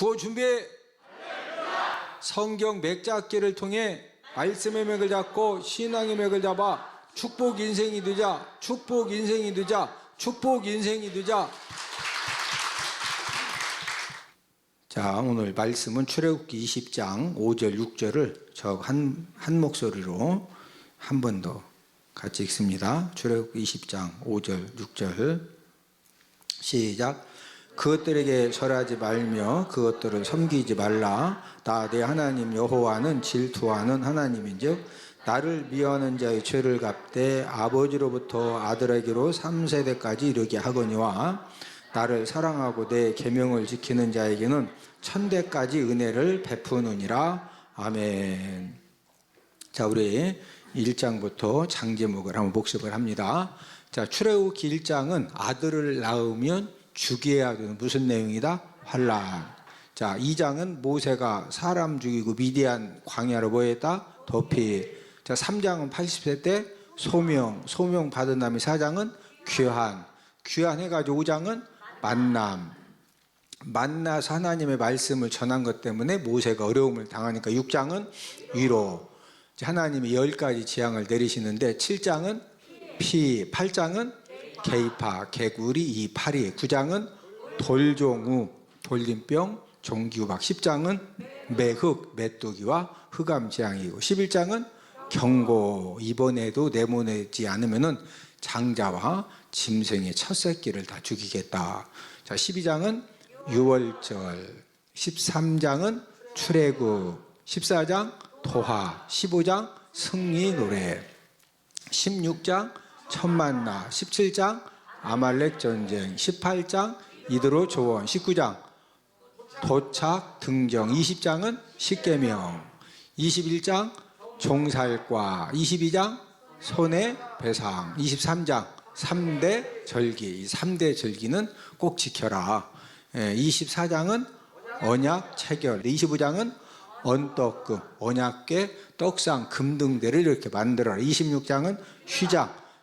구호 준비. 성경 맥잡기를 통해 말씀의 맥을 잡고 신앙의 맥을 잡아 축복 인생이 되자. 축복 인생이 되자. 축복 인생이 되자. 자, 오늘 말씀은 출애굽기 20장 5절 6절을 저 한 목소리로 한 번 더 같이 읽습니다. 출애굽기 20장 5절 6절 시작. 그것들에게 절하지 말며 그것들을 섬기지 말라. 나 내 하나님 여호와는 질투하는 하나님인즉 나를 미워하는 자의 죄를 갚되 아버지로부터 아들에게로 3세대까지 이르게 하거니와 나를 사랑하고 내 계명을 지키는 자에게는 천대까지 은혜를 베푸느니라. 아멘. 자, 우리 1장부터 장 제목을 한번 복습을 합니다. 자, 출애굽기 1장은 아들을 낳으면 죽여야 되는 무슨 내용이다? 환란. 자, 2장은 모세가 사람 죽이고 미디안 광야로 뭐했다? 도피. 자, 3장은 80세 때 소명 받은 다음에 4장은 귀환 해가지고 5장은 만나서 하나님의 말씀을 전한 것 때문에 모세가 어려움을 당하니까 6장은 위로. 하나님이 10가지 재앙을 내리시는데 7장은 피, 8장은 개입파, 개구리, 파리, 9장은 돌종우, 돌림병, 종기우박, 10장은 매흑, 메뚜기와 흑암재앙이고 11장은 경고, 이번에도 내보내지 않으면 장자와 짐승의 첫 새끼를 다 죽이겠다. 자, 12장은 유월절, 13장은 출애굽, 14장 도하, 15장 승리 노래, 16장 천만나, 17장 아말렉 전쟁, 18장 이드로 조원, 19장 도착 등정, 20장은 십계명, 21장 종살과, 22장 손해배상, 23장 3대 절기, 이 3대 절기는 꼭 지켜라. 24장은 언약 체결, 25장은 언떡금, 언약궤, 떡상, 금등대를 이렇게 만들어라. 26장은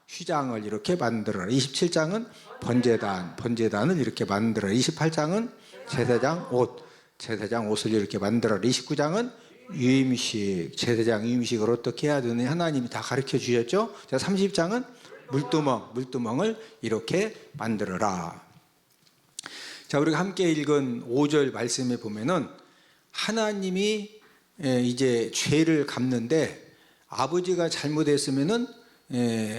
휘장을 이렇게 만들어라. 27장은 번제단을 이렇게 만들어라. 28장은 제사장 옷을 이렇게 만들어라. 29장은 유임식, 제사장 유임식을 어떻게 해야 되느냐 하나님이 다 가르쳐 주셨죠. 자, 30장은 물두멍을 이렇게 만들어라. 자, 우리가 함께 읽은 5절 말씀에 보면은 하나님이 이제 죄를 갚는데 아버지가 잘못했으면은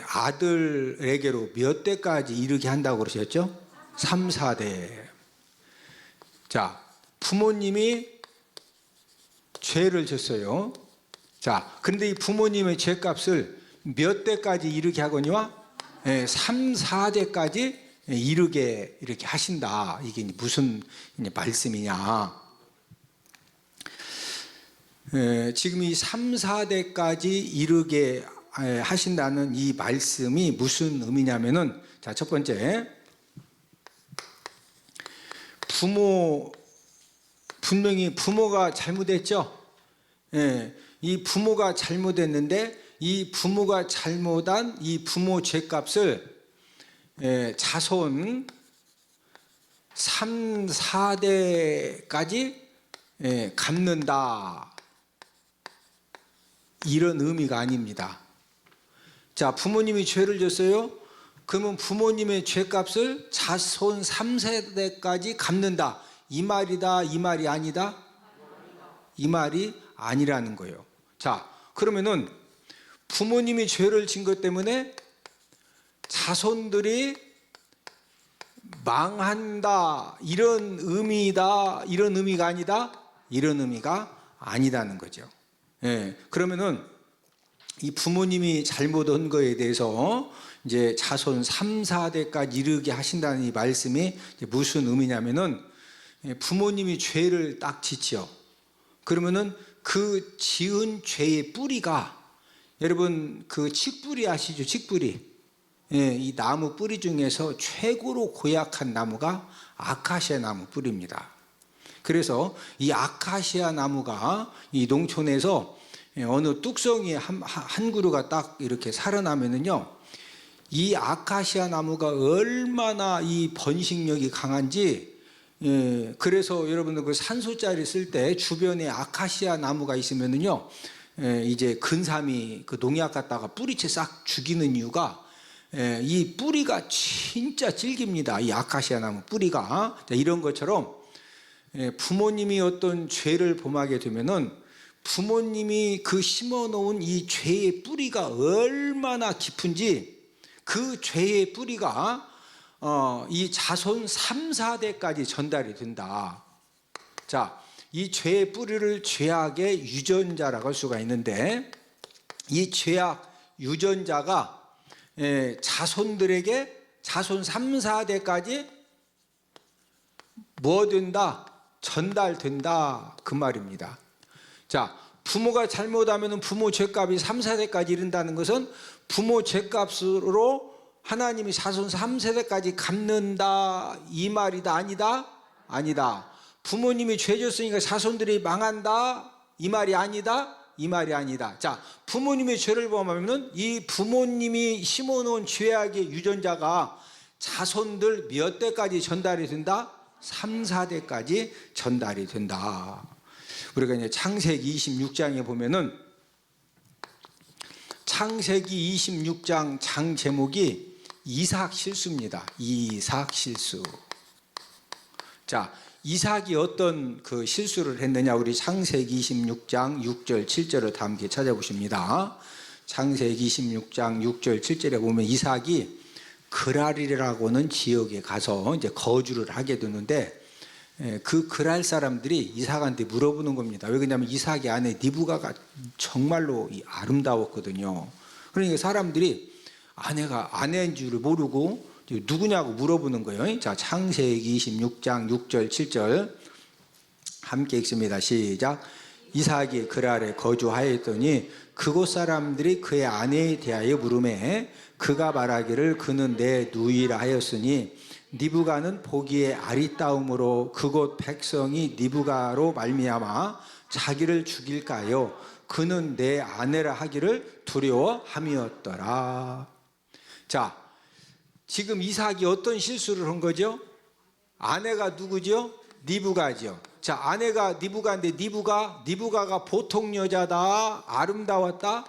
아들에게로 몇 대까지 이르게 한다고 그러셨죠? 3, 4대. 자, 부모님이 죄를 졌어요. 자, 근데 이 부모님의 죄값을 몇 대까지 이르게 하거니와 3, 4대까지 이르게 이렇게 하신다. 이게 무슨 말씀이냐? 지금 이 3, 4대까지 이르게 하신다는 이 말씀이 무슨 의미냐면은, 자, 첫 번째, 분명히 부모가 잘못했죠. 이 부모가 잘못했는데 이 부모가 잘못한 이 부모 죄값을 자손 3, 4대까지 갚는다. 이런 의미가 아닙니다. 자, 부모님이 죄를 졌어요. 그러면 부모님의 죄값을 자손 3세대까지 갚는다. 이 말이다, 이 말이 아니다? 이 말이 아니라는 거예요. 자, 그러면은 부모님이 죄를 진 것 때문에 자손들이 망한다, 이런 의미다, 이런 의미가 아니다? 이런 의미가 아니다는 거죠. 그러면은 이 부모님이 잘못한 거에 대해서 이제 자손 3, 4대까지 이르게 하신다는 이 말씀이 무슨 의미냐면은 부모님이 죄를 딱 짓죠. 그러면은 그 지은 죄의 뿌리가, 여러분 그 칡뿌리 아시죠? 칡뿌리. 이 나무 뿌리 중에서 최고로 고약한 나무가 아카시아 나무 뿌리입니다. 그래서 이 아카시아 나무가 이 농촌에서 어느 뚝성이 한 그루가 딱 이렇게 살아나면은요, 이 아카시아 나무가 얼마나 이 번식력이 강한지 그래서 여러분들 그 산소짜리 쓸 때 주변에 아카시아 나무가 있으면은요, 이제 근삼이 그 농약 갖다가 뿌리채 싹 죽이는 이유가 이 뿌리가 진짜 질깁니다. 이 아카시아 나무 뿌리가. 자, 이런 것처럼 부모님이 어떤 죄를 범하게 되면은 부모님이 그 심어놓은 이 죄의 뿌리가 얼마나 깊은지 그 죄의 뿌리가 이 자손 3, 4대까지 전달이 된다. 자, 이 죄의 뿌리를 죄악의 유전자라고 할 수가 있는데 이 죄악 유전자가 자손들에게 자손 3, 4대까지 뭐 된다? 전달된다. 그 말입니다. 자, 부모가 잘못하면 부모 죄값이 3, 4대까지 이른다는 것은 부모 죄값으로 하나님이 자손 3세대까지 갚는다 이 말이다 아니다? 아니다. 부모님이 죄 졌으니까 자손들이 망한다 이 말이 아니다? 이 말이 아니다. 자, 부모님의 죄를 범하면 이 부모님이 심어놓은 죄악의 유전자가 자손들 몇 대까지 전달이 된다? 3, 4대까지 전달이 된다. 우리가 이제 창세기 26장에 보면은 창세기 26장 장 제목이 이삭 실수입니다. 이삭 실수. 자, 이삭이 어떤 그 실수를 했느냐? 우리 창세기 26장 6절 7절을 다 함께 찾아보십니다. 창세기 26장 6절 7절에 보면 이삭이 그랄이라고는 지역에 가서 이제 거주를 하게 되는데 그 그랄 사람들이 이삭한테 물어보는 겁니다. 왜 그러냐면 이삭의 아내 리브가가 정말로 아름다웠거든요. 그러니까 사람들이 아내가 아내인 줄 모르고 누구냐고 물어보는 거예요. 자, 창세기 26장 6절 7절 함께 읽습니다. 시작. 이삭이 그랄에 거주하였더니 그곳 사람들이 그의 아내에 대하여 물으매 그가 말하기를 그는 내 누이라 하였으니 리브가는 보기에 아리따움으로 그곳 백성이 리브가로 말미암아 자기를 죽일까요? 그는 내 아내라 하기를 두려워함이었더라. 자, 지금 이삭이 어떤 실수를 한 거죠? 아내가 누구죠? 리브가죠. 자, 아내가 리브가인데 리브가가 보통 여자다? 아름다웠다?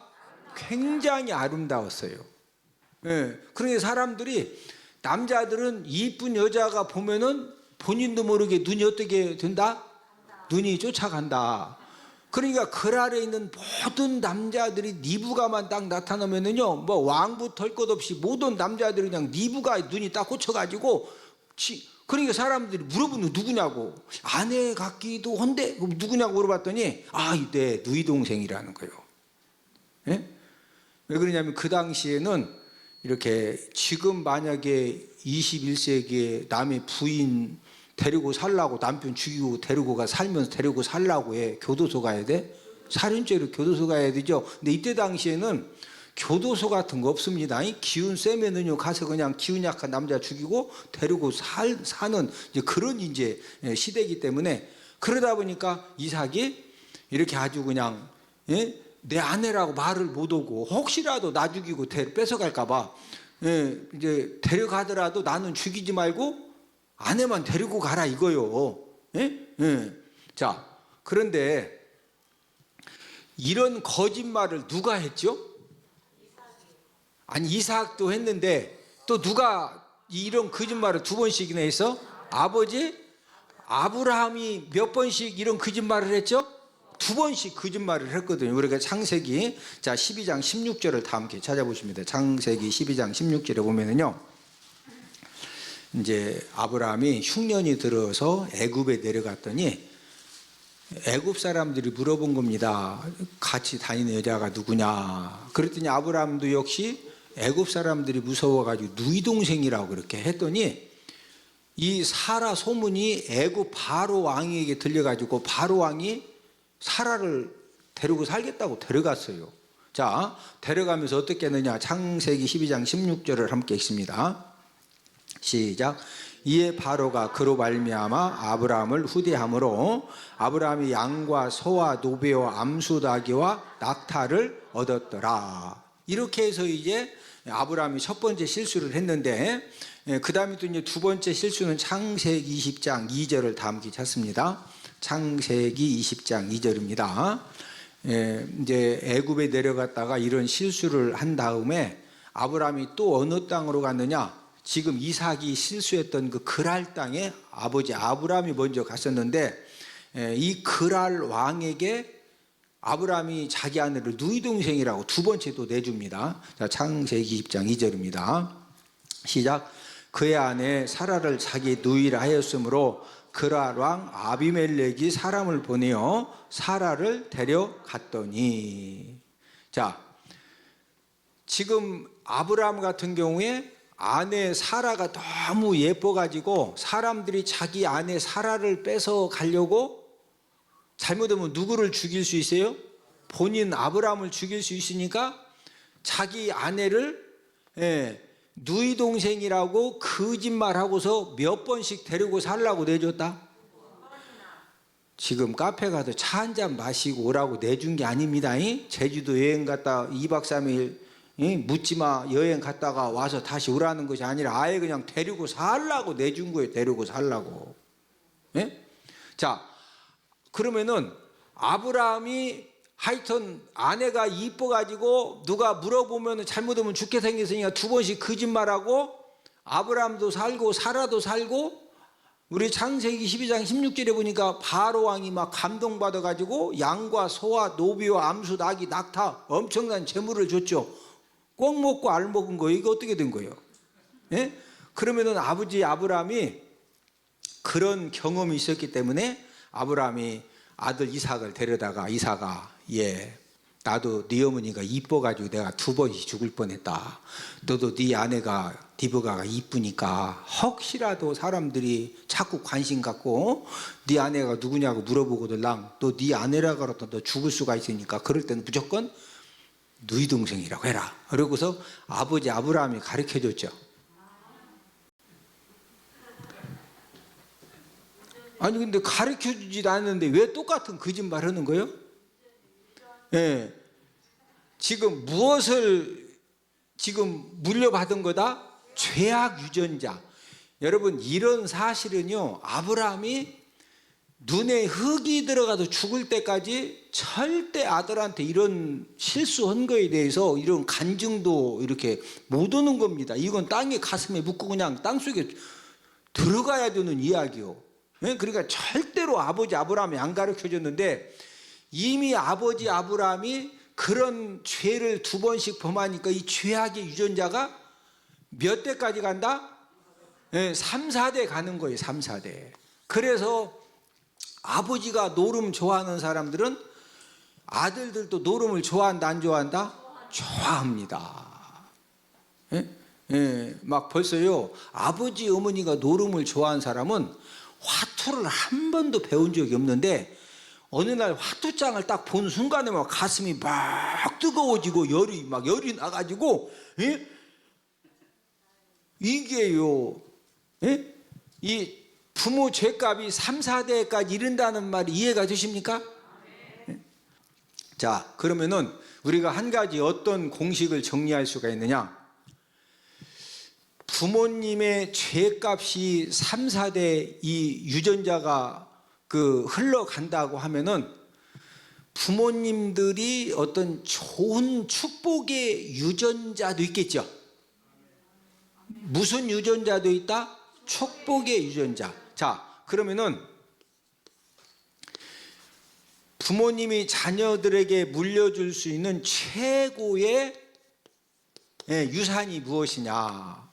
굉장히 아름다웠어요. 그러니까 사람들이 남자들은 이쁜 여자가 보면은 본인도 모르게 눈이 어떻게 된다? 눈이 쫓아간다. 그러니까 그랄에 있는 모든 남자들이 리브가만 딱 나타나면은요, 뭐 왕부터 할 것 없이 모든 남자들이 그냥 리브가 눈이 딱 꽂혀가지고, 그러니까 사람들이 물어보는 누구냐고. 아내 같기도 한데 누구냐고 물어봤더니 내 누이 동생이라는 거예요. 예? 왜 그러냐면 그 당시에는 이렇게 지금 만약에 21세기에 남의 부인 데리고 살라고 남편 죽이고 살면서 데리고 살라고 해. 교도소 가야 돼? 살인죄로 교도소 가야 되죠. 근데 이때 당시에는 교도소 같은 거 없습니다. 기운 세면은요 가서 그냥 기운 약한 남자 죽이고 데리고 사는 이제 그런 이제 시대이기 때문에 그러다 보니까 이삭이 이렇게 아주 그냥 내 아내라고 말을 못하고 혹시라도 나 죽이고 뺏어갈까봐 이제 데려가더라도 나는 죽이지 말고 아내만 데리고 가라 이거요. 자, 그런데 이런 거짓말을 누가 했죠? 아니 이삭도 했는데 또 누가 이런 거짓말을 두 번씩이나 했어? 아버지 아브라함이 몇 번씩 이런 거짓말을 했죠? 두 번씩 거짓말을 했거든요. 우리가 창세기 12장 16절을 다 함께 찾아보십니다. 창세기 12장 16절에 보면은요, 이제 아브라함이 흉년이 들어서 애굽에 내려갔더니 애굽 사람들이 물어본 겁니다. 같이 다니는 여자가 누구냐? 그랬더니 아브라함도 역시 애굽 사람들이 무서워가지고 누이 동생이라고 그렇게 했더니 이 사라 소문이 애굽 바로 왕에게 들려가지고 바로 왕이 사라를 데리고 살겠다고 데려갔어요. 자, 데려가면서 어떻게 했느냐? 창세기 12장 16절을 함께 읽습니다. 시작. 이에 바로가 그로 말미암아 아브라함을 후대함으로 아브라함이 양과 소와 노베와 암수다기와 낙타를 얻었더라. 이렇게 해서 이제 아브라함이 첫 번째 실수를 했는데, 그 다음에 또 이제 두 번째 실수는 창세기 20장 2절을 다 함께 찾습니다. 창세기 20장 2절입니다. 이제 애굽에 내려갔다가 이런 실수를 한 다음에 아브라함이 또 어느 땅으로 갔느냐? 지금 이삭이 실수했던 그 그랄 땅에 아버지 아브라함이 먼저 갔었는데, 이 그랄 왕에게 아브라함이 자기 아내를 누이 동생이라고 두 번째 또 내줍니다. 자, 창세기 20장 2절입니다. 시작. 그의 아내 사라를 자기 누이라 하였으므로 그랄 왕 아비멜렉이 사람을 보내어 사라를 데려갔더니, 자, 지금 아브라함 같은 경우에 아내 사라가 너무 예뻐가지고 사람들이 자기 아내 사라를 뺏어 가려고, 잘못하면 누구를 죽일 수 있어요? 본인 아브라함을 죽일 수 있으니까 자기 아내를 누이 동생이라고 거짓말하고서 몇 번씩 데리고 살라고 내줬다. 지금 카페 가서 차 한잔 마시고 오라고 내준 게 아닙니다. 제주도 여행 갔다 2박 3일 묻지마 여행 갔다가 와서 다시 오라는 것이 아니라 아예 그냥 데리고 살라고 내준 거예요. 데리고 살라고. 자, 그러면은 아브라함이 하여튼 아내가 이뻐가지고 누가 물어보면 잘못하면 죽게 생겼으니까 두 번씩 거짓말하고 아브라함도 살고 사라도 살고, 우리 창세기 12장 16절에 보니까 바로 왕이 막 감동받아가지고 양과 소와 노비와 암수 나귀 낙타 엄청난 재물을 줬죠. 꼭 먹고 알 먹은 거예요. 이거 어떻게 된 거예요? 그러면은 아버지 아브라함이 그런 경험이 있었기 때문에 아브라함이 아들 이삭을 데려다가, 이삭아, 나도 네 어머니가 이뻐가지고 내가 두 번씩 죽을 뻔했다. 너도 네 아내가 디브가가 이쁘니까 혹시라도 사람들이 자꾸 관심 갖고 네 아내가 누구냐고 물어보거든, 너 네 아내라고 그러다 너 죽을 수가 있으니까 그럴 때는 무조건 누이 동생이라고 해라. 그러고서 아버지 아브라함이 가르쳐줬죠. 아니 근데 가르쳐주지도 않는데 왜 똑같은 거짓말 하는 거예요? 지금 무엇을 지금 물려받은 거다? 죄악 유전자. 여러분, 이런 사실은요, 아브라함이 눈에 흙이 들어가도 죽을 때까지 절대 아들한테 이런 실수한 거에 대해서 이런 간증도 이렇게 못 오는 겁니다. 이건 땅에 가슴에 묻고 그냥 땅속에 들어가야 되는 이야기요. 그러니까 절대로 아버지 아브라함이 안 가르쳐줬는데, 이미 아버지 아브라함이 그런 죄를 두 번씩 범하니까 이 죄악의 유전자가 몇 대까지 간다? 3, 4대 가는 거예요. 3, 4대. 그래서 아버지가 노름 좋아하는 사람들은 아들들도 노름을 좋아한다, 안 좋아한다? 좋아합니다. 막 벌써요, 아버지 어머니가 노름을 좋아하는 사람은 화투를 한 번도 배운 적이 없는데 어느 날 화투장을 딱 본 순간에 막 가슴이 막 뜨거워지고 열이 나가지고, 이게요, 이 부모 죄값이 3, 4대까지 이른다는 말이 이해가 되십니까? 자, 그러면은 우리가 한 가지 어떤 공식을 정리할 수가 있느냐? 부모님의 죄값이 3, 4대 이 유전자가 흘러간다고 하면은 부모님들이 어떤 좋은 축복의 유전자도 있겠죠. 무슨 유전자도 있다? 축복의 유전자. 자, 그러면은 부모님이 자녀들에게 물려줄 수 있는 최고의 유산이 무엇이냐?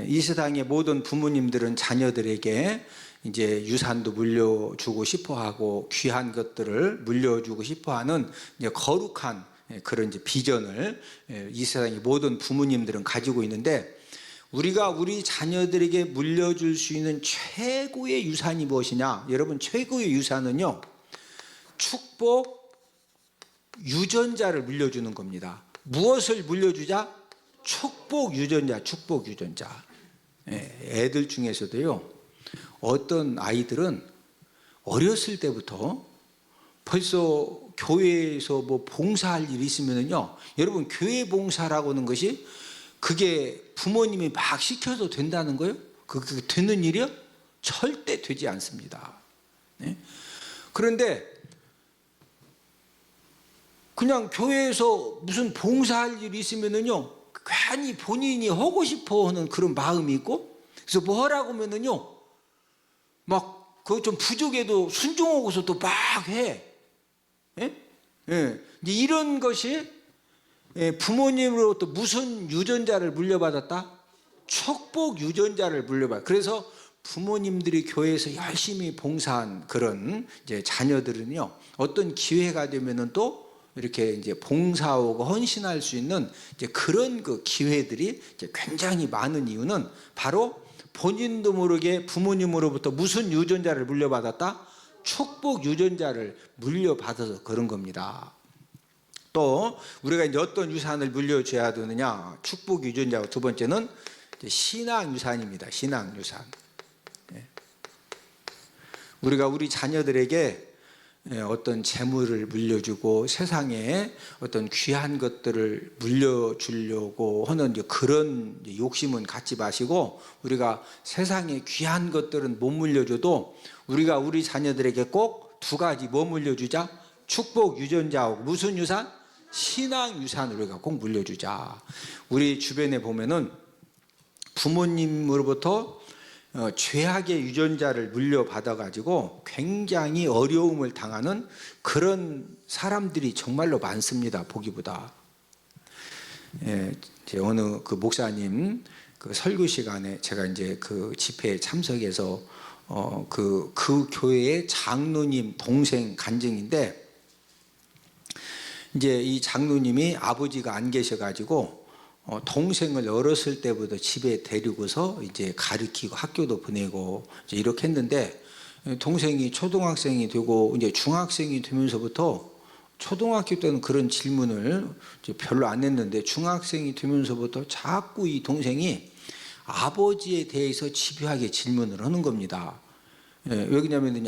이 세상의 모든 부모님들은 자녀들에게 이제 유산도 물려주고 싶어하고 귀한 것들을 물려주고 싶어하는 이제 거룩한 그런 이제 비전을 이 세상의 모든 부모님들은 가지고 있는데, 우리가 우리 자녀들에게 물려줄 수 있는 최고의 유산이 무엇이냐? 여러분, 최고의 유산은요, 축복 유전자를 물려주는 겁니다. 무엇을 물려주자? 축복 유전자, 축복 유전자. 애들 중에서도요, 어떤 아이들은 어렸을 때부터 벌써 교회에서 뭐 봉사할 일이 있으면요, 여러분 교회 봉사라고 하는 것이 그게 부모님이 막 시켜도 된다는 거예요? 그게 되는 일이요? 절대 되지 않습니다. 네? 그런데 그냥 교회에서 무슨 봉사할 일이 있으면요, 괜히 본인이 하고 싶어 하는 그런 마음이 있고, 그래서 뭐 하라고 하면요, 막 그거 좀 부족해도 순종하고서 또 막 해. 예? 예. 이런 것이 부모님으로부터 무슨 유전자를 물려받았다? 축복 유전자를 물려받았다. 그래서 부모님들이 교회에서 열심히 봉사한 그런 이제 자녀들은요, 어떤 기회가 되면은 또 이렇게 이제 봉사하고 헌신할 수 있는 이제 그런 그 기회들이 이제 굉장히 많은 이유는 바로 본인도 모르게 부모님으로부터 무슨 유전자를 물려받았다? 축복 유전자를 물려받아서 그런 겁니다. 또 우리가 이제 어떤 유산을 물려줘야 되느냐? 축복 유전자고, 두 번째는 신앙 유산입니다. 신앙 유산. 우리가 우리 자녀들에게 어떤 재물을 물려주고 세상에 어떤 귀한 것들을 물려주려고 하는 그런 욕심은 갖지 마시고, 우리가 세상에 귀한 것들은 못 물려줘도 우리가 우리 자녀들에게 꼭 두 가지 뭐 물려주자? 축복 유전자하고 무슨 유산? 신앙 유산을 우리가 꼭 물려주자. 우리 주변에 보면은 부모님으로부터 죄악의 유전자를 물려받아 가지고 굉장히 어려움을 당하는 그런 사람들이 정말로 많습니다. 보기보다. 어느 그 목사님 그 설교 시간에 제가 이제 그 집회에 참석해서 그 교회의 장로님 동생 간증인데, 이제 이 장로님이 아버지가 안 계셔가지고 동생을 어렸을 때부터 집에 데리고서 이제 가르치고 학교도 보내고 이제 이렇게 했는데, 동생이 초등학생이 되고 이제 중학생이 되면서부터, 초등학교 때는 그런 질문을 별로 안 했는데 중학생이 되면서부터 자꾸 이 동생이 아버지에 대해서 집요하게 질문을 하는 겁니다. 왜 그러냐면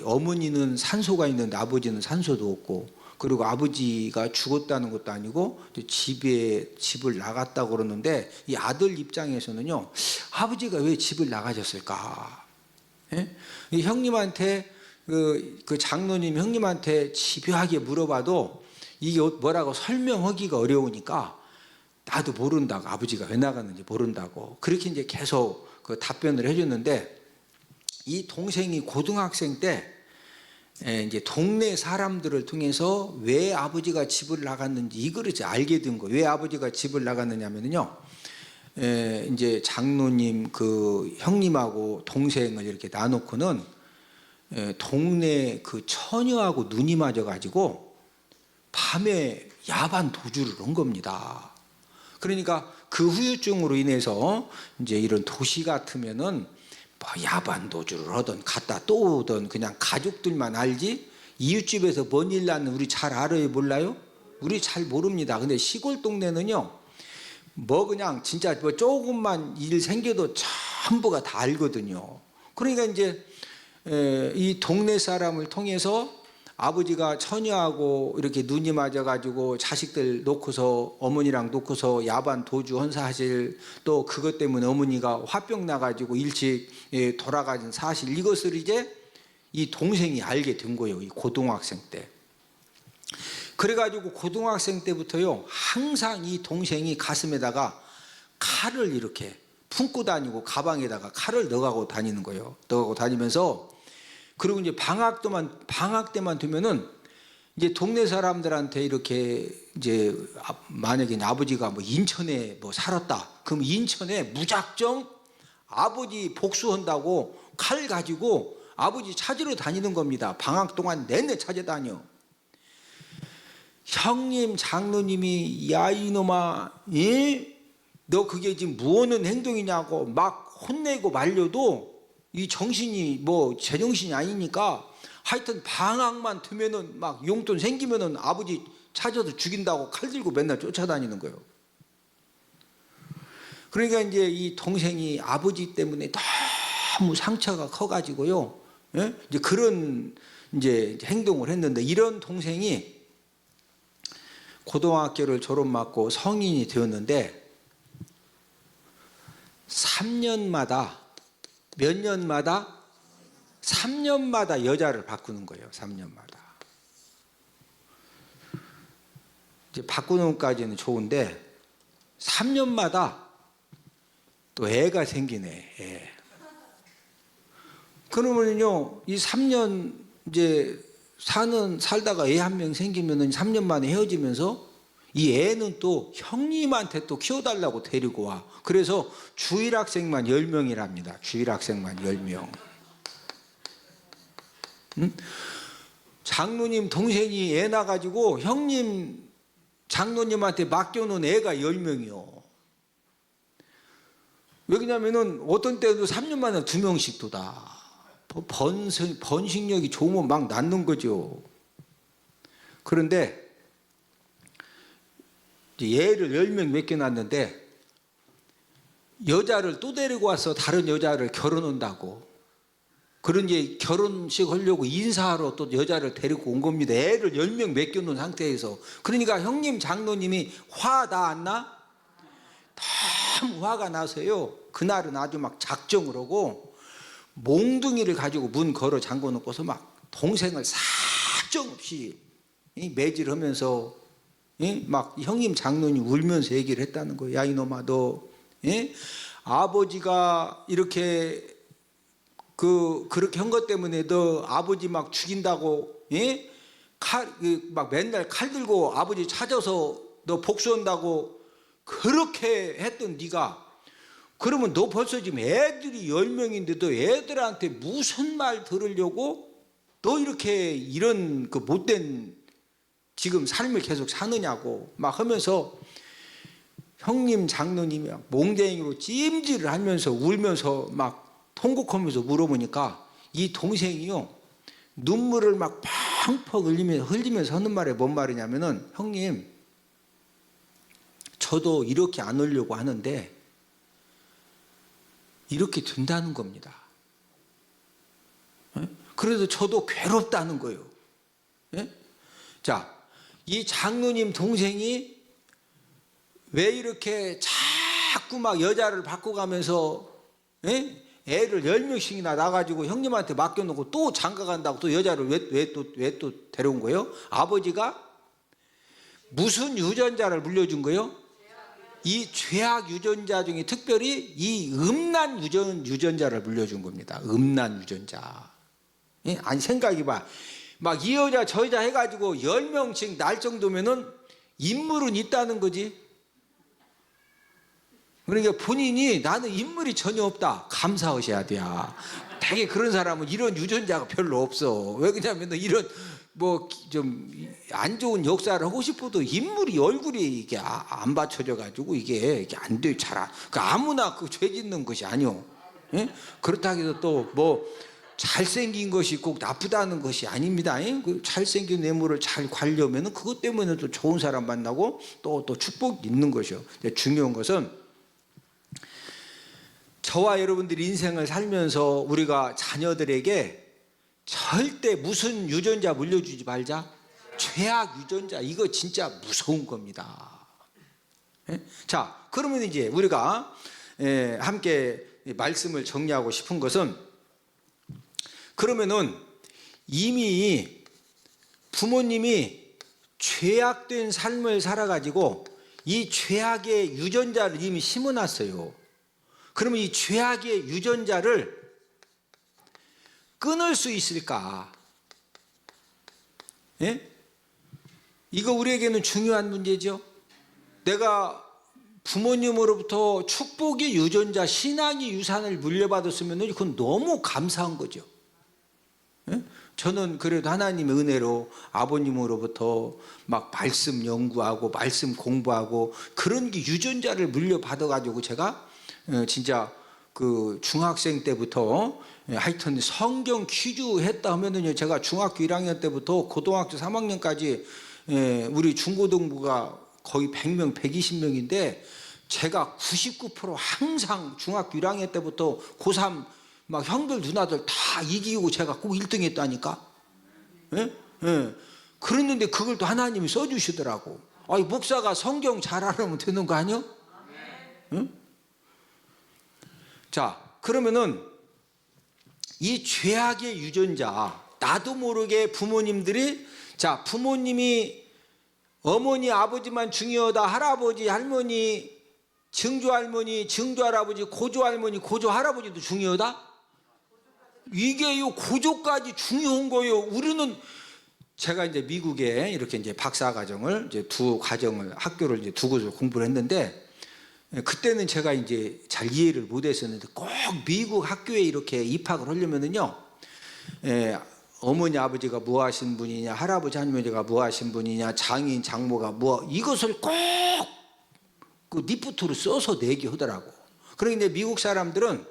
어머니는 산소가 있는데 아버지는 산소도 없고, 그리고 아버지가 죽었다는 것도 아니고 집을 나갔다고 그러는데, 이 아들 입장에서는요, 아버지가 왜 집을 나가셨을까? 이 형님한테 그 장로님 형님한테 집요하게 물어봐도 이게 뭐라고 설명하기가 어려우니까 나도 모른다고, 아버지가 왜 나갔는지 모른다고 그렇게 이제 계속 그 답변을 해줬는데, 이 동생이 고등학생 때 이제 동네 사람들을 통해서 왜 아버지가 집을 나갔는지 이거를 이제 알게 된 거예요. 왜 아버지가 집을 나갔느냐면요, 이제 장로님 그 형님하고 동생을 이렇게 나놓고는 동네 그 처녀하고 눈이 맞아가지고 밤에 야반 도주를 한 겁니다. 그러니까 그 후유증으로 인해서 이제 이런 도시 같으면은 뭐 야반 도주를 하든 갔다 또 오든 그냥 가족들만 알지, 이웃집에서 뭔 일 나는 우리 잘 알아요? 몰라요? 우리 잘 모릅니다. 근데 시골 동네는요, 뭐 그냥 진짜 뭐 조금만 일 생겨도 전부가 다 알거든요. 그러니까 이제 이 동네 사람을 통해서 아버지가 처녀하고 이렇게 눈이 맞아가지고 자식들 놓고서, 어머니랑 놓고서 야반 도주 헌사하실, 또 그것 때문에 어머니가 화병 나가지고 일찍 돌아가신 사실, 이것을 이제 이 동생이 알게 된 거예요. 이 고등학생 때. 그래가지고 고등학생 때부터요, 항상 이 동생이 가슴에다가 칼을 이렇게 품고 다니고 가방에다가 칼을 넣어가고 다니는 거예요. 넣어가고 다니면서, 그리고 이제 방학 때만 되면은 이제 동네 사람들한테 이렇게 이제 만약에 아버지가 뭐 인천에 뭐 살았다, 그럼 인천에 무작정 아버지 복수한다고 칼 가지고 아버지 찾으러 다니는 겁니다. 방학 동안 내내 찾아다녀. 형님 장로님이 야 이놈아, 너 그게 지금 무엇는 행동이냐고 막 혼내고 말려도 이 정신이 뭐 제정신이 아니니까, 하여튼 방학만 되면은 막 용돈 생기면은 아버지 찾아서 죽인다고 칼 들고 맨날 쫓아다니는 거예요. 그러니까 이제 이 동생이 아버지 때문에 너무 상처가 커가지고요, 이제 그런 이제 행동을 했는데, 이런 동생이 고등학교를 졸업 맞고 성인이 되었는데 3년마다 몇 년마다 3년마다 여자를 바꾸는 거예요. 3년마다. 이제 바꾸는 것까지는 좋은데 3년마다 또 애가 생기네. 애. 그러면요, 이 3년 이제 살다가 애 한 명 생기면은 3년 만에 헤어지면서 이 애는 또 형님한테 또 키워달라고 데리고 와. 그래서 주일학생만 10명이랍니다. 주일학생만 10명. 응? 장로님 동생이 애 낳아가지고 형님 장로님한테 맡겨놓은 애가 10명이요. 왜냐면은 어떤 때도 3년 만에 2명씩 도다. 번식력이 좋으면 막 낳는 거죠. 그런데 얘를 10명 몇 개 낳았는데 여자를 또 데리고 와서 다른 여자를 결혼한다고. 그런 이제 결혼식 하려고 인사하러 또 여자를 데리고 온 겁니다. 애를 10명 맡겨놓은 상태에서. 그러니까 형님 장로님이 화 나 안 나? 너무 화가 나서요. 그날은 아주 막 작정을 하고 몽둥이를 가지고 문 걸어 잠궈 놓고서 막 동생을 사정없이 매질하면서 막 형님 장로님 울면서 얘기를 했다는 거예요. 야 이놈아 너 아버지가 이렇게 그렇게 한 것 때문에 너 아버지 막 죽인다고 막 맨날 칼 들고 아버지 찾아서 너 복수한다고 그렇게 했던 네가 그러면 너 벌써 지금 애들이 10명인데 너 애들한테 무슨 말 들으려고 너 이렇게 이런 그 못된 지금 삶을 계속 사느냐고 막 하면서 형님 장로님이 몽댕이로 찜질을 하면서 울면서 막 통곡하면서 물어보니까 이 동생이요 눈물을 막 펑펑 흘리면서 하는 말이 뭔 말이냐면은 형님 저도 이렇게 안 하려고 하는데 이렇게 된다는 겁니다. 그래서 저도 괴롭다는 거예요. 자, 이 장로님 동생이 왜 이렇게 자꾸 막 여자를 바꿔가면서 애를 10명씩이나 낳아가지고 형님한테 맡겨놓고 또 장가간다고 또 여자를 왜 또 데려온 거예요? 아버지가 무슨 유전자를 물려준 거예요? 이 죄악 유전자 중에 특별히 이 음란 유전자를 물려준 겁니다. 음란 유전자. 아니 생각해봐. 막 이 여자 저 여자 해가지고 10명씩 날 정도면은 인물은 있다는 거지. 그러니까 본인이 나는 인물이 전혀 없다. 감사하셔야 돼요. 되게 그런 사람은 이런 유전자가 별로 없어. 왜 그러냐면 이런 뭐 좀 안 좋은 역사를 하고 싶어도 인물이 얼굴이 이게 안 받쳐져 가지고 이게 안 돼. 잘 그러니까 아무나 그 죄 짓는 것이 아니오. 그렇다고 해서 또 뭐 잘생긴 것이 꼭 나쁘다는 것이 아닙니다. 그 잘생긴 외모를 잘 관리하면 그것 때문에 또 좋은 사람 만나고 또 축복이 있는 것이요. 중요한 것은 저와 여러분들이 인생을 살면서 우리가 자녀들에게 절대 무슨 유전자 물려주지 말자. 죄악 유전자. 이거 진짜 무서운 겁니다. 자, 그러면 이제 우리가 함께 말씀을 정리하고 싶은 것은 그러면은 이미 부모님이 죄악된 삶을 살아가지고 이 죄악의 유전자를 이미 심어놨어요. 그러면 이 죄악의 유전자를 끊을 수 있을까? 이거 우리에게는 중요한 문제죠. 내가 부모님으로부터 축복의 유전자, 신앙의 유산을 물려받았으면 그건 너무 감사한 거죠. 저는 그래도 하나님의 은혜로 아버님으로부터 막 말씀 연구하고 말씀 공부하고 그런 게 유전자를 물려받아가지고 제가 진짜 그 중학생 때부터 하여튼 성경 퀴즈 했다 하면은요 제가 중학교 1학년 때부터 고등학교 3학년까지 우리 중고등부가 거의 100명, 120명인데 제가 99% 항상 중학교 1학년 때부터 고3 막 형들 누나들 다 이기고 제가 꼭 1등 했다니까. 예? 예. 그랬는데 그걸 또 하나님이 써주시더라고. 아이, 목사가 성경 잘 알아면 되는 거 아니야? 응? 자, 그러면은 이 죄악의 유전자, 나도 모르게 부모님들이, 자, 부모님이 어머니 아버지만 중요하다, 할아버지 할머니, 증조할머니 증조할아버지 고조할머니 고조할아버지도 중요하다? 이게요, 고조까지 중요한 거예요. 우리는, 제가 이제 미국에 이렇게 이제 박사과정을 이제 두 과정을, 학교를 이제 두 곳을 공부를 했는데, 그때는 제가 이제 잘 이해를 못 했었는데, 꼭 미국 학교에 이렇게 입학을 하려면은요, 어머니 아버지가 뭐 하신 분이냐, 할아버지 할머니가 뭐 하신 분이냐, 장인 장모가 뭐, 이것을 꼭 그 리포트로 써서 내게 하더라고. 그런데 미국 사람들은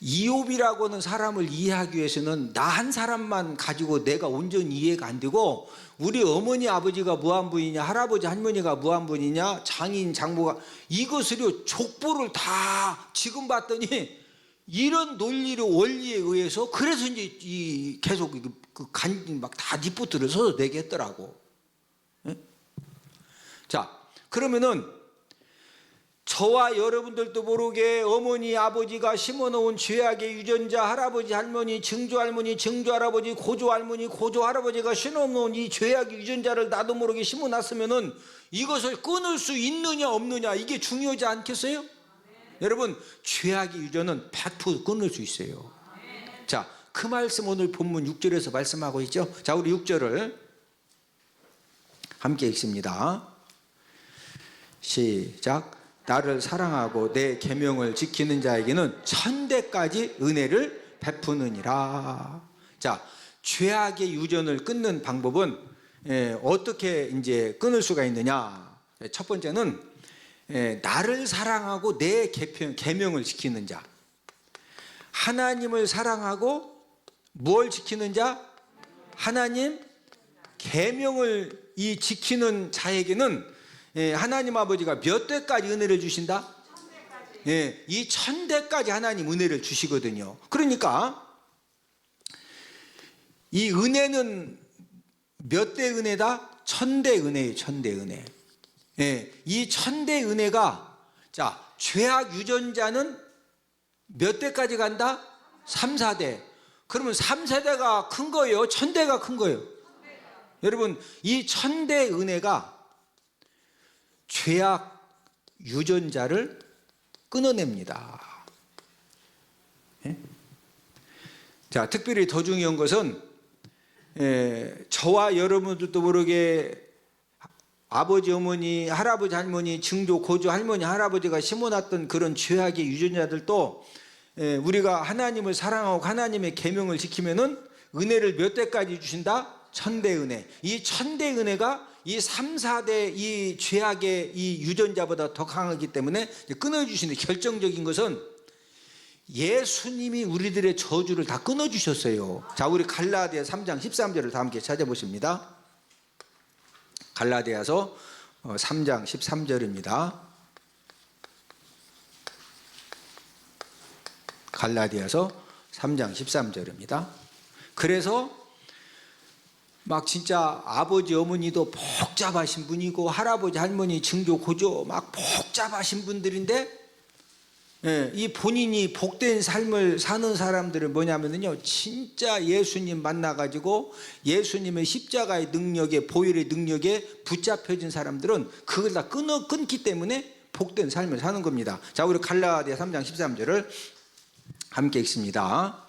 이욥이라고 하는 사람을 이해하기 위해서는 나 한 사람만 가지고 내가 온전히 이해가 안 되고, 우리 어머니 아버지가 뭐한 분이냐, 할아버지 할머니가 뭐한 분이냐, 장인 장모가, 이것을요 족보를 다 지금 봤더니 이런 논리로 원리에 의해서, 그래서 이제 계속 막 다 리포트를 써서 내게 했더라고. 예? 자, 그러면은 저와 여러분들도 모르게 어머니 아버지가 심어놓은 죄악의 유전자, 할아버지 할머니 증조할머니 증조할아버지 고조할머니 고조할아버지가 심어놓은 이 죄악의 유전자를 나도 모르게 심어놨으면은 이것을 끊을 수 있느냐 없느냐, 이게 중요하지 않겠어요? 여러분, 죄악의 유전은 100% 끊을 수 있어요. 자, 그 말씀 오늘 본문 6절에서 말씀하고 있죠. 자, 우리 6절을 함께 읽습니다. 시작. 나를 사랑하고 내 계명을 지키는 자에게는 천대까지 은혜를 베푸느니라. 자, 죄악의 유전을 끊는 방법은 어떻게 이제 끊을 수가 있느냐? 첫 번째는 나를 사랑하고 내 계명을 지키는 자. 하나님을 사랑하고 뭘 지키는 자? 하나님 계명을 지키는 자에게는 하나님 아버지가 몇 대까지 은혜를 주신다? 이 1000대까지 하나님 은혜를 주시거든요. 그러니까 이 은혜는 몇 대 은혜다? 1000대 은혜예요. 1000대 은혜. 이 1000대 은혜가, 자, 죄악 유전자는 몇 대까지 간다? 3, 4대. 그러면 3세대가 큰 거예요? 1000대가 큰 거예요? 여러분, 이 1000대 은혜가 죄악 유전자를 끊어냅니다. 자, 특별히 더 중요한 것은 저와 여러분들도 모르게 아버지 어머니 할아버지 할머니 증조 고조 할머니 할아버지가 심어놨던 그런 죄악의 유전자들도 우리가 하나님을 사랑하고 하나님의 계명을 지키면은 은혜를 몇 대까지 주신다? 1000대 은혜. 이 1000대 은혜가 이 3, 4대 이 죄악의 이 유전자보다 더 강하기 때문에 끊어주시는 결정적인 것은 예수님이 우리들의 저주를 다 끊어주셨어요. 자, 우리 갈라디아 3장 13절을 다 함께 찾아보십니다. 갈라디아서 3장 13절입니다. 갈라디아서 3장 13절입니다. 그래서 막 진짜 아버지 어머니도 복잡하신 분이고 할아버지 할머니 증조 고조 막 복잡하신 분들인데, 이 본인이 복된 삶을 사는 사람들은 뭐냐면요, 진짜 예수님 만나가지고 예수님의 십자가의 능력에, 보혈의 능력에 붙잡혀진 사람들은 그걸 다 끊기 때문에 복된 삶을 사는 겁니다. 자, 우리 갈라디아 3장 13절을 함께 읽습니다.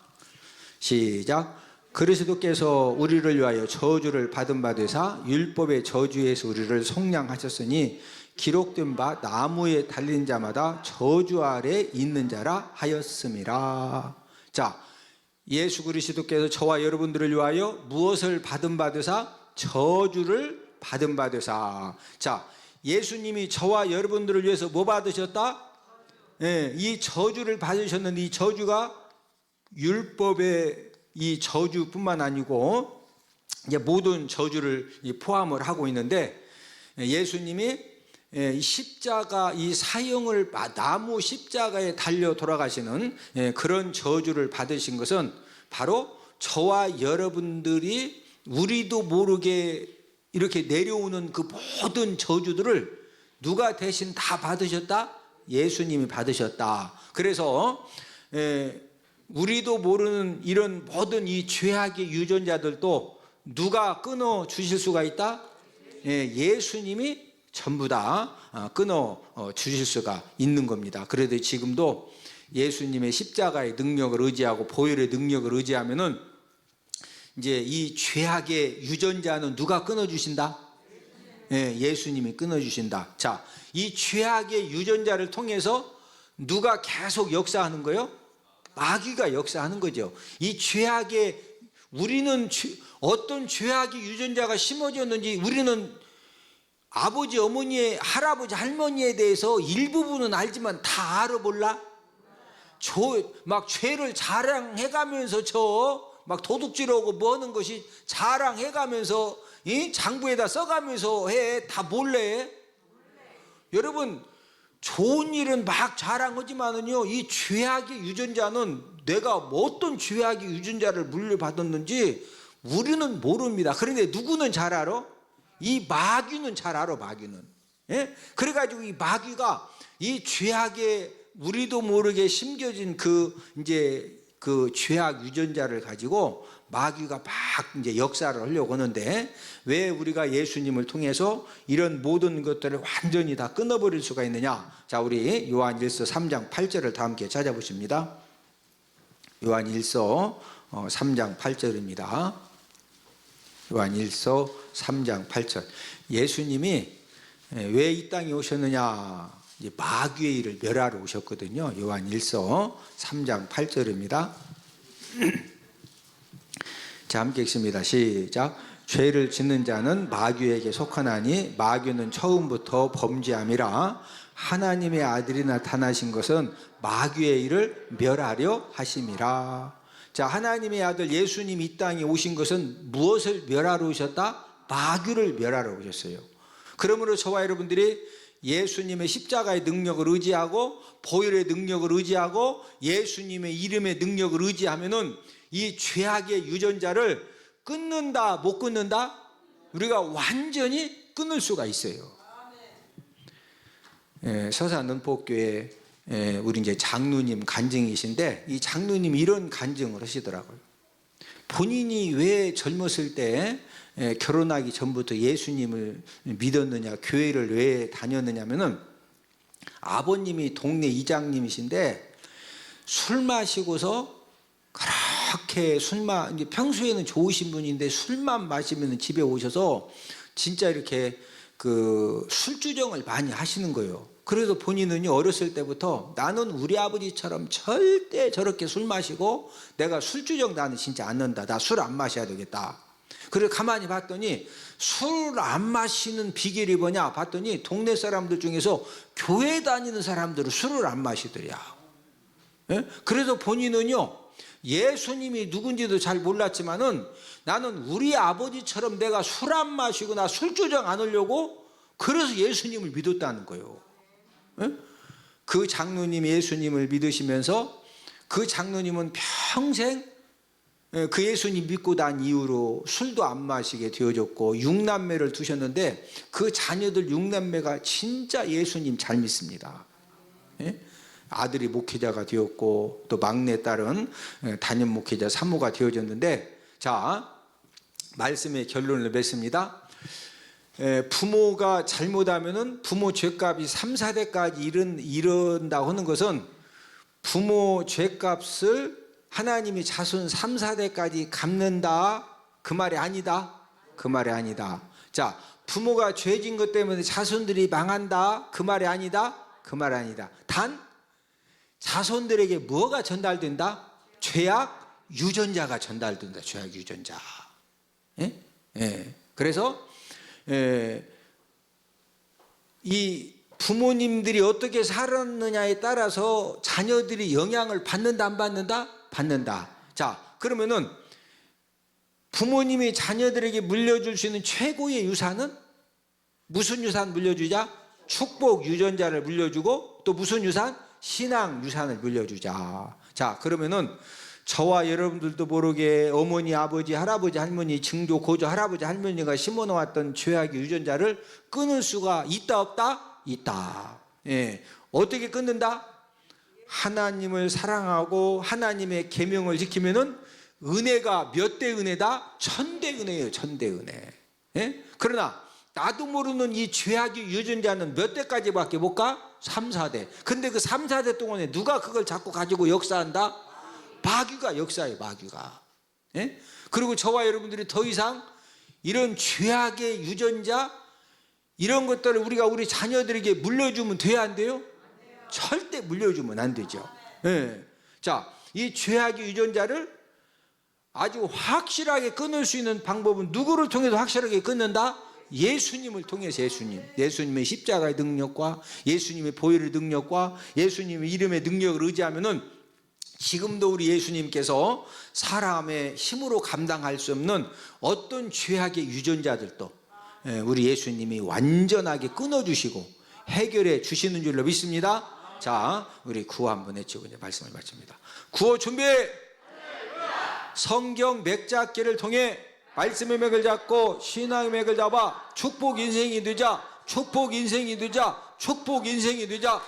시작. 그리스도께서 우리를 위하여 저주를 받은 바 되사 율법의 저주에서 우리를 속량하셨으니 기록된 바 나무에 달린 자마다 저주 아래 있는 자라 하였음이라. 자, 예수 그리스도께서 저와 여러분들을 위하여 무엇을 받은 바 되사? 저주를 받은 바 되사. 자, 예수님이 저와 여러분들을 위해서 뭐 받으셨다? 이 저주를 받으셨는데, 이 저주가 율법의 이 저주뿐만 아니고 이제 모든 저주를 포함을 하고 있는데, 예수님이 십자가 이 사형을 나무 십자가에 달려 돌아가시는 그런 저주를 받으신 것은 바로 저와 여러분들이 우리도 모르게 이렇게 내려오는 그 모든 저주들을 누가 대신 다 받으셨다? 예수님이 받으셨다. 그래서 우리도 모르는 이런 모든 이 죄악의 유전자들도 누가 끊어 주실 수가 있다? 예수님이 전부 다 끊어 주실 수가 있는 겁니다. 그래도 지금도 예수님의 십자가의 능력을 의지하고 보혈의 능력을 의지하면은 이제 이 죄악의 유전자는 누가 끊어 주신다? 예수님이 끊어 주신다. 자, 이 죄악의 유전자를 통해서 누가 계속 역사하는 거예요? 마귀가 역사하는 거죠. 이 죄악의 우리는 어떤 죄악의 유전자가 심어졌는지 우리는 아버지, 어머니의 할아버지, 할머니에 대해서 일부분은 알지만 다 알아 몰라? 막 죄를 자랑해가면서 막 도둑질하고 뭐 하는 것이 자랑해가면서 장부에다 써가면서 해. 다 몰래. 여러분, 좋은 일은 막 자랑하지만은요, 이 죄악의 유전자는 내가 어떤 죄악의 유전자를 물려받았는지 우리는 모릅니다. 그런데 누구는 잘 알아? 이 마귀는 잘 알아, 마귀는. 그래가지고 이 마귀가 이 죄악의 우리도 모르게 심겨진 그 죄악 유전자를 가지고 마귀가 막 이제 역사를 하려고 하는데 왜 우리가 예수님을 통해서 이런 모든 것들을 완전히 다 끊어버릴 수가 있느냐? 자, 우리 요한일서 3장 8절을 다 함께 찾아보십니다. 요한일서 3장 8절입니다. 요한일서 3장 8절. 예수님이 왜 이 땅에 오셨느냐? 마귀의 일을 멸하러 오셨거든요. 요한일서 3장 8절입니다. 자, 함께 읽습니다. 시작. 죄를 짓는 자는 마귀에게 속하나니 마귀는 처음부터 범죄함이라. 하나님의 아들이 나타나신 것은 마귀의 일을 멸하려 하심이라. 자, 하나님의 아들 예수님이 이 땅에 오신 것은 무엇을 멸하러 오셨다? 마귀를 멸하러 오셨어요. 그러므로 저와 여러분들이 예수님의 십자가의 능력을 의지하고 보혈의 능력을 의지하고 예수님의 이름의 능력을 의지하면은 이 죄악의 유전자를 끊는다, 못 끊는다? 우리가 완전히 끊을 수가 있어요. 서산 능포교회 우리 이제 장로님 간증이신데 이 장로님이 이런 간증을 하시더라고요. 본인이 왜 젊었을 때 결혼하기 전부터 예수님을 믿었느냐, 교회를 왜 다녔느냐면은 아버님이 동네 이장님이신데 술 마시고서 그렇게 이제 평소에는 좋으신 분인데 술만 마시면 집에 오셔서 진짜 이렇게 그 술주정을 많이 하시는 거예요. 그래서 본인은 어렸을 때부터 나는 우리 아버지처럼 절대 저렇게 술 마시고 내가 술주정 나는 진짜 안 넣는다. 나 술 안 마셔야 되겠다. 그래서 가만히 봤더니 술 안 마시는 비결이 뭐냐 봤더니 동네 사람들 중에서 교회 다니는 사람들은 술을 안 마시더냐. 그래서 본인은요 예수님이 누군지도 잘 몰랐지만은 나는 우리 아버지처럼 내가 술 안 마시고 나 술주정 안 하려고 그래서 예수님을 믿었다는 거예요. 그 장로님이 예수님을 믿으시면서 그 장로님은 평생 그 예수님 믿고 난 이후로 술도 안 마시게 되어졌고 6남매를 두셨는데 그 자녀들 6남매가 진짜 예수님 잘 믿습니다. 아들이 목회자가 되었고 또 막내 딸은 단임 목회자 사모가 되어졌는데 자, 말씀의 결론을 맺습니다. 부모가 잘못하면은 부모 죄값이 3, 4대까지 이른다고 하는 것은 부모 죄값을 하나님이 자손 3, 4대까지 갚는다 그 말이 아니다. 그 말이 아니다. 자, 부모가 죄진 것 때문에 자손들이 망한다 그 말이 아니다. 그 말이 아니다. 단 자손들에게 뭐가 전달된다? 죄악 유전자가 전달된다. 죄악 유전자. 그래서 이 부모님들이 어떻게 살았느냐에 따라서 자녀들이 영향을 받는다 안 받는다? 받는다. 자, 그러면은 부모님이 자녀들에게 물려줄 수 있는 최고의 유산은 무슨 유산 물려주자? 축복 유전자를 물려주고 또 무슨 유산? 신앙 유산을 물려주자. 자, 그러면은 저와 여러분들도 모르게 어머니, 아버지, 할아버지, 할머니, 증조, 고조, 할아버지, 할머니가 심어놓았던 죄악의 유전자를 끊을 수가 있다 없다? 있다. 예. 어떻게 끊는다? 하나님을 사랑하고 하나님의 계명을 지키면은 은혜가 몇 대 은혜다? 1000대 은혜예요. 1000대 은혜. 예? 그러나 나도 모르는 이 죄악의 유전자는 몇 대까지밖에 못 가? 3, 4대. 근데 그 3, 4대 동안에 누가 그걸 자꾸 가지고 역사한다? 마귀가 역사해요. 마귀가. 예? 그리고 저와 여러분들이 더 이상 이런 죄악의 유전자 이런 것들을 우리가 우리 자녀들에게 물려주면 돼야 안 돼요? 절대 물려주면 안 되죠. 예. 자, 이 죄악의 유전자를 아주 확실하게 끊을 수 있는 방법은 누구를 통해서 확실하게 끊는다? 예수님을 통해서. 예수님의 십자가의 능력과 예수님의 보혈의 능력과 예수님의 이름의 능력을 의지하면은 지금도 우리 예수님께서 사람의 힘으로 감당할 수 없는 어떤 죄악의 유전자들도 우리 예수님이 완전하게 끊어주시고 해결해 주시는 줄로 믿습니다. 자, 우리 구호 한번 외치고 이제 말씀을 마칩니다. 구호 준비! 성경 맥잡기를 통해 말씀의 맥을 잡고 신앙의 맥을 잡아 축복 인생이 되자. 축복 인생이 되자. 축복 인생이 되자.